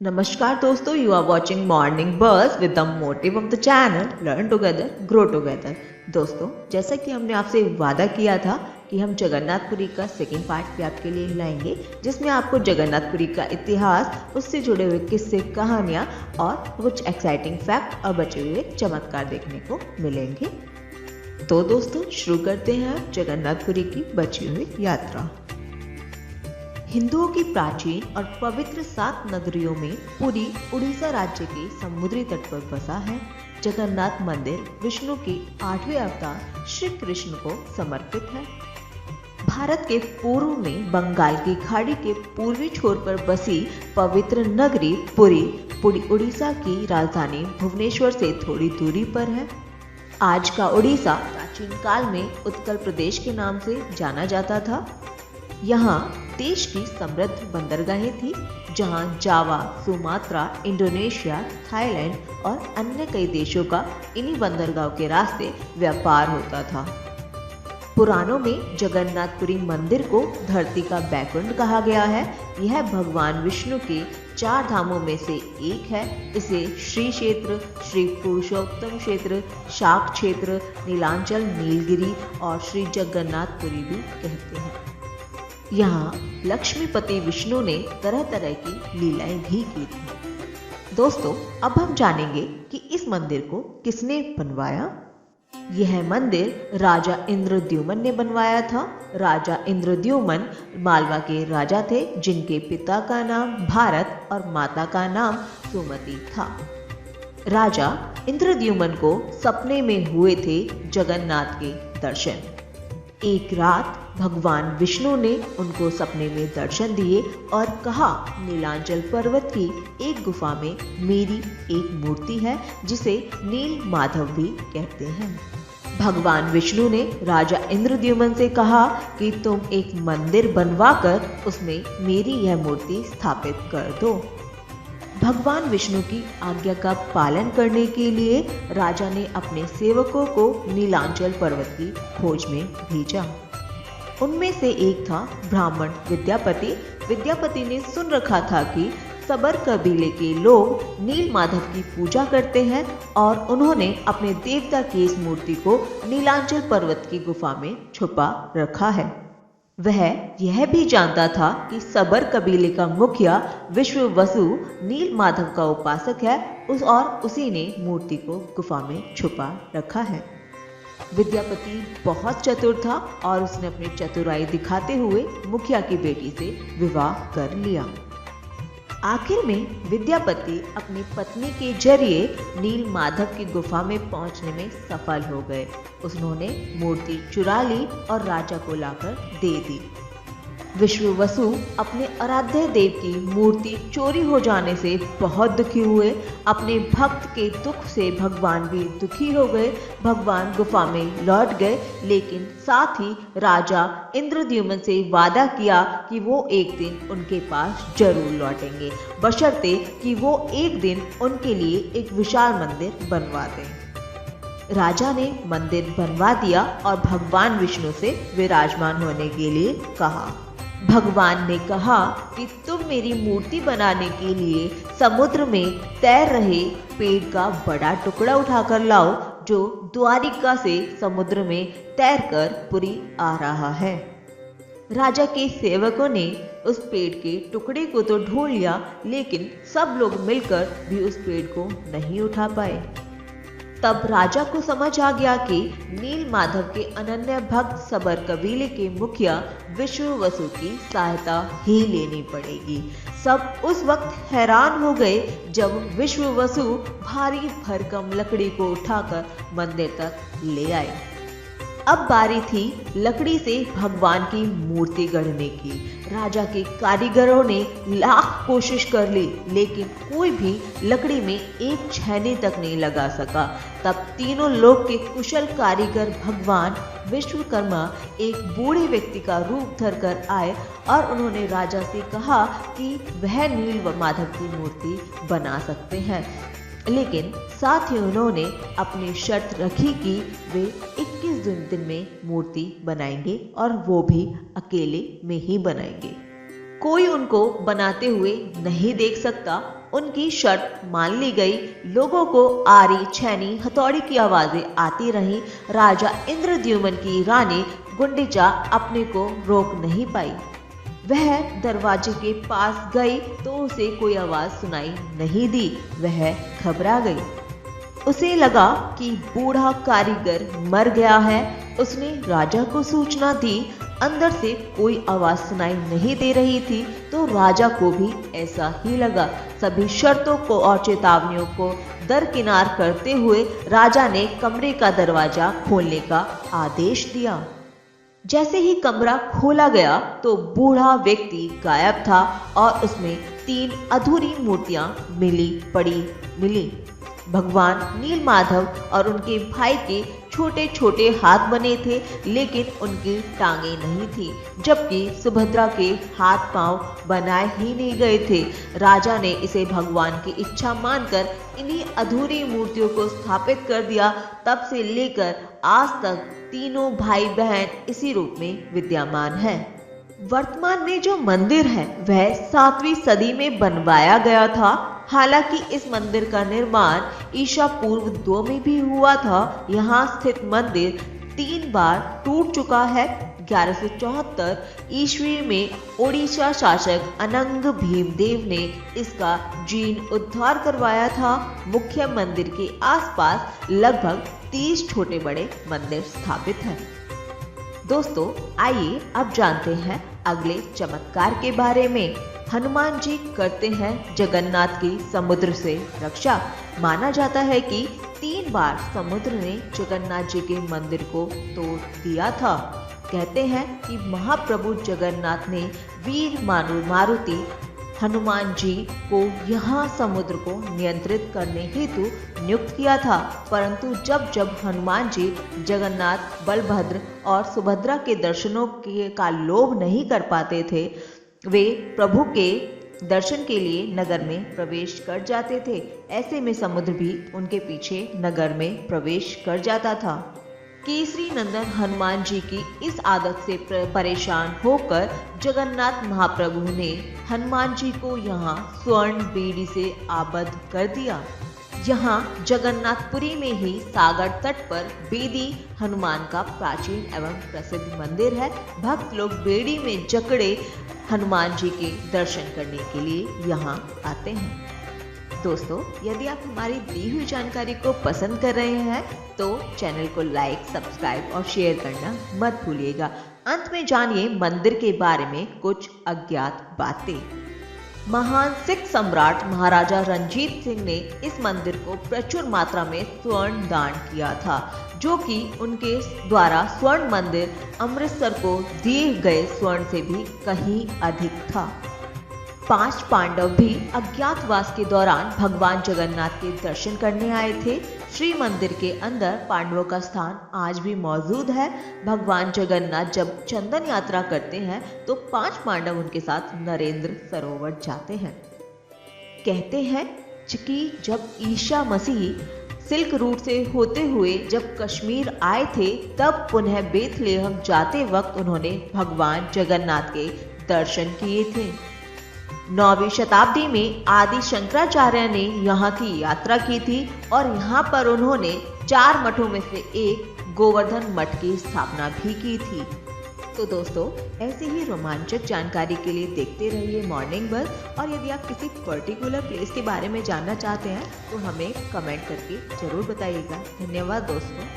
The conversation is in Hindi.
नमस्कार दोस्तों, यू आर वॉचिंग मॉर्निंग बस with the motive of the channel learn together grow together. दोस्तों, जैसा कि हमने आपसे वादा किया था कि हम जगन्नाथपुरी का सेकंड पार्ट भी आपके लिए लाएंगे, जिसमें आपको जगन्नाथपुरी का इतिहास, उससे जुड़े हुए किस्से, कहानियाँ और कुछ एक्साइटिंग फैक्ट और बचे हुए चमत्कार देखने को मिलेंगे। तो दोस्तों, शुरू करते हैं जगन्नाथपुरी की बची हुई यात्रा। हिंदुओं की प्राचीन और पवित्र 7 नगरियों में पुरी उड़ीसा राज्य के समुद्री तट पर बसा है। जगन्नाथ मंदिर विष्णु के 8वें अवतार श्री कृष्ण को समर्पित है। भारत के पूर्व में बंगाल की खाड़ी के पूर्वी छोर पर बसी पवित्र नगरी पुरी उड़ीसा की राजधानी भुवनेश्वर से थोड़ी दूरी पर है। आज का उड़ीसा प्राचीन काल में उत्कल प्रदेश के नाम से जाना जाता था। यहाँ देश की समृद्ध बंदरगाहें थी, जहाँ जावा, सुमात्रा, इंडोनेशिया, थाईलैंड और अन्य कई देशों का इन्हीं बंदरगाहों के रास्ते व्यापार होता था। पुराणों में जगन्नाथपुरी मंदिर को धरती का बैकुंठ कहा गया है। यह भगवान विष्णु के 4 धामों में से एक है। इसे श्री क्षेत्र, श्री पुरुषोत्तम क्षेत्र, शाक क्षेत्र, नीलांचल, नीलगिरी और श्री जगन्नाथपुरी भी कहते हैं। यहाँ लक्ष्मीपति विष्णु ने तरह तरह की लीलाएं भी की थी। दोस्तों, अब हम जानेंगे कि इस मंदिर को किसने बनवाया। यह मंदिर राजा इंद्रद्युम्न ने बनवाया था। राजा इंद्रद्युम्न मालवा के राजा थे, जिनके पिता का नाम भारत और माता का नाम सुमति था। राजा इंद्रद्युम्न को सपने में हुए थे जगन्नाथ के दर्शन। एक रात भगवान विष्णु ने उनको सपने में दर्शन दिए और कहा, नीलांचल पर्वत की एक गुफा में मेरी एक मूर्ति है, जिसे नील माधव भी कहते हैं। भगवान विष्णु ने राजा इंद्रद्युम्न से कहा कि तुम एक मंदिर बनवाकर उसमें मेरी यह मूर्ति स्थापित कर दो। भगवान विष्णु की आज्ञा का पालन करने के लिए राजा ने अपने सेवकों को नीलांचल पर्वत की खोज में भेजा। उनमें से एक था ब्राह्मण विद्यापति। विद्यापति ने सुन रखा था कि सबर कबीले के लोग नील माधव की पूजा करते हैं और उन्होंने अपने देवता की इस मूर्ति को नीलांचल पर्वत की गुफा में छुपा रखा है। वह यह भी जानता था कि सबर कबीले का मुखिया विश्ववसु नील माधव का उपासक है, उसी ने मूर्ति को गुफा में छुपा रखा है। विद्यापति बहुत चतुर था और उसने अपनी चतुराई दिखाते हुए मुखिया की बेटी से विवाह कर लिया। आखिर में विद्यापति अपनी पत्नी के जरिए नील माधव की गुफा में पहुंचने में सफल हो गए। उन्होंने मूर्ति चुरा ली और राजा को लाकर दे दी। विश्ववसु अपने आराध्य देव की मूर्ति चोरी हो जाने से बहुत दुखी हुए। अपने भक्त के दुख से भगवान भी दुखी हो गए। भगवान गुफा में लौट गए, लेकिन साथ ही राजा इंद्रद्युम्न से वादा किया कि वो एक दिन उनके पास जरूर लौटेंगे, बशर्ते कि वो एक दिन उनके लिए एक विशाल मंदिर बनवा दें। राजा ने मंदिर बनवा दिया और भगवान विष्णु से विराजमान होने के लिए कहा। भगवान ने कहा कि तुम मेरी मूर्ति बनाने के लिए समुद्र में तैर रहे पेड़ का बड़ा टुकड़ा उठाकर लाओ, जो द्वारिका से समुद्र में तैरकर पुरी आ रहा है। राजा के सेवकों ने उस पेड़ के टुकड़े को तो ढूंढ लिया, लेकिन सब लोग मिलकर भी उस पेड़ को नहीं उठा पाए। तब राजा को समझ आ गया कि नील माधव के अनन्य भक्त सबर कबीले के मुखिया विश्ववसु की सहायता ही लेनी पड़ेगी। सब उस वक्त हैरान हो गए जब विश्ववसु भारी भरकम लकड़ी को उठाकर मंदिर तक ले आए। अब बारी थी लकड़ी से भगवान की मूर्ति गढ़ने की। राजा के कारीगरों ने लाख कोशिश कर ली, लेकिन कोई भी लकड़ी में एक छेनी तक नहीं लगा सका। तब तीनों लोक के कुशल कारीगर भगवान विश्वकर्मा एक बूढ़े व्यक्ति का रूप धरकर आए और उन्होंने राजा से कहा कि वह नील माधव की मूर्ति बना सकते हैं, लेकिन साथ ही उन्होंने अपनी शर्त रखी कि वे 21 दिन में मूर्ति बनाएंगे और वो भी अकेले में ही बनाएंगे। कोई उनको बनाते हुए नहीं देख सकता उनकी शर्त मान ली गई। लोगों को आरी, छैनी, हथौड़ी की आवाजें आती रहीं। राजा इंद्रद्युम्न की रानी गुंडिचा अपने को रोक नहीं पाई। वह दरवाजे के पास गई तो उसे कोई आवाज सुनाई नहीं दी। वह घबरा गई। उसे लगा कि बूढ़ा कारीगर मर गया है। उसने राजा को सूचना दी। अंदर से कोई आवाज सुनाई नहीं दे रही थी तो राजा को भी ऐसा ही लगा। सभी शर्तों को और चेतावनियों को दरकिनार करते हुए राजा ने कमरे का दरवाजा खोलने का आदेश दिया। जैसे ही कमरा खोला गया तो बूढ़ा व्यक्ति गायब था और उसमें 3 अधूरी मूर्तियां मिली। भगवान नीलमाधव और उनके भाई के छोटे छोटे हाथ बने थे, लेकिन उनकी टांगे नहीं थी, जबकि सुभद्रा के हाथ पांव बनाए ही नहीं गए थे। राजा ने इसे भगवान की इच्छा मानकर इन्हीं अधूरी मूर्तियों को स्थापित कर दिया। तब से लेकर आज तक तीनों भाई बहन इसी रूप में विद्यमान है। वर्तमान में जो मंदिर है वह 7वीं सदी में बनवाया गया था। हालांकि इस मंदिर का निर्माण ईसा पूर्व 2 में भी हुआ था। यहाँ स्थित मंदिर 3 बार टूट चुका है। 1174 ईस्वी में ओडिशा शासक अनंग भीमदेव ने इसका जीर्णोद्धार करवाया था। मुख्य मंदिर के आसपास लगभग 30 छोटे बड़े मंदिर स्थापित हैं। दोस्तों, आइए अब जानते हैं अगले चमत्कार के बारे में। हनुमान जी करते हैं जगन्नाथ की समुद्र से रक्षा। माना जाता है कि 3 बार समुद्र ने जगन्नाथ जी के मंदिर को तोड़ दिया था। कहते हैं कि महाप्रभु जगन्नाथ ने वीर मारुति हनुमान जी को यहाँ समुद्र को नियंत्रित करने हेतु नियुक्त किया था, परंतु जब हनुमान जी जगन्नाथ, बलभद्र और सुभद्रा के दर्शनों का लोभ नहीं कर पाते थे, वे प्रभु के दर्शन के लिए नगर में प्रवेश कर जाते थे। ऐसे में समुद्र भी उनके पीछे नगर में प्रवेश कर जाता था। केसरी नंदन हनुमान जी की इस आदत से परेशान होकर जगन्नाथ महाप्रभु ने हनुमान जी को यहाँ स्वर्ण बेड़ी से आबद्ध कर दिया। यहाँ जगन्नाथपुरी में ही सागर तट पर बेदी हनुमान का प्राचीन एवं प्रसिद्ध मंदिर है। भक्त लोग बेड़ी में जकड़े हनुमान जी के दर्शन करने के लिए यहाँ आते हैं। दोस्तों, यदि आप हमारी दी हुई जानकारी को पसंद कर रहे हैं तो चैनल को लाइक, सब्सक्राइब और शेयर करना मत भूलिएगा। अंत में जानिए मंदिर के बारे में कुछ अज्ञात बातें। महान सिख सम्राट महाराजा रणजीत सिंह ने इस मंदिर को प्रचुर मात्रा में स्वर्ण दान किया था, जो कि उनके द्वारा स्वर्ण मंदिर अमृतसर को दिए गए स्वर्ण से भी कहीं अधिक था। 5 पांडव भी अज्ञातवास के दौरान भगवान जगन्नाथ के दर्शन करने आए थे। श्री मंदिर के अंदर पांडवों का स्थान आज भी मौजूद है। भगवान जगन्नाथ जब चंदन यात्रा करते हैं तो 5 पांडव उनके साथ नरेंद्र सरोवर जाते हैं। कहते हैं कि जब ईसा मसीह सिल्क रूट से होते हुए जब कश्मीर आए थे, तब पुनः बेथलेहम जाते वक्त उन्होंने भगवान जगन्नाथ के दर्शन किए थे। 9वीं शताब्दी में आदि शंकराचार्य ने यहाँ की यात्रा की थी और यहाँ पर उन्होंने 4 मठों में से एक गोवर्धन मठ की स्थापना भी की थी। तो दोस्तों, ऐसे ही रोमांचक जानकारी के लिए देखते रहिए मॉर्निंग बज़। और यदि आप किसी पर्टिकुलर प्लेस के बारे में जानना चाहते हैं तो हमें कमेंट करके जरूर बताइएगा। धन्यवाद दोस्तों।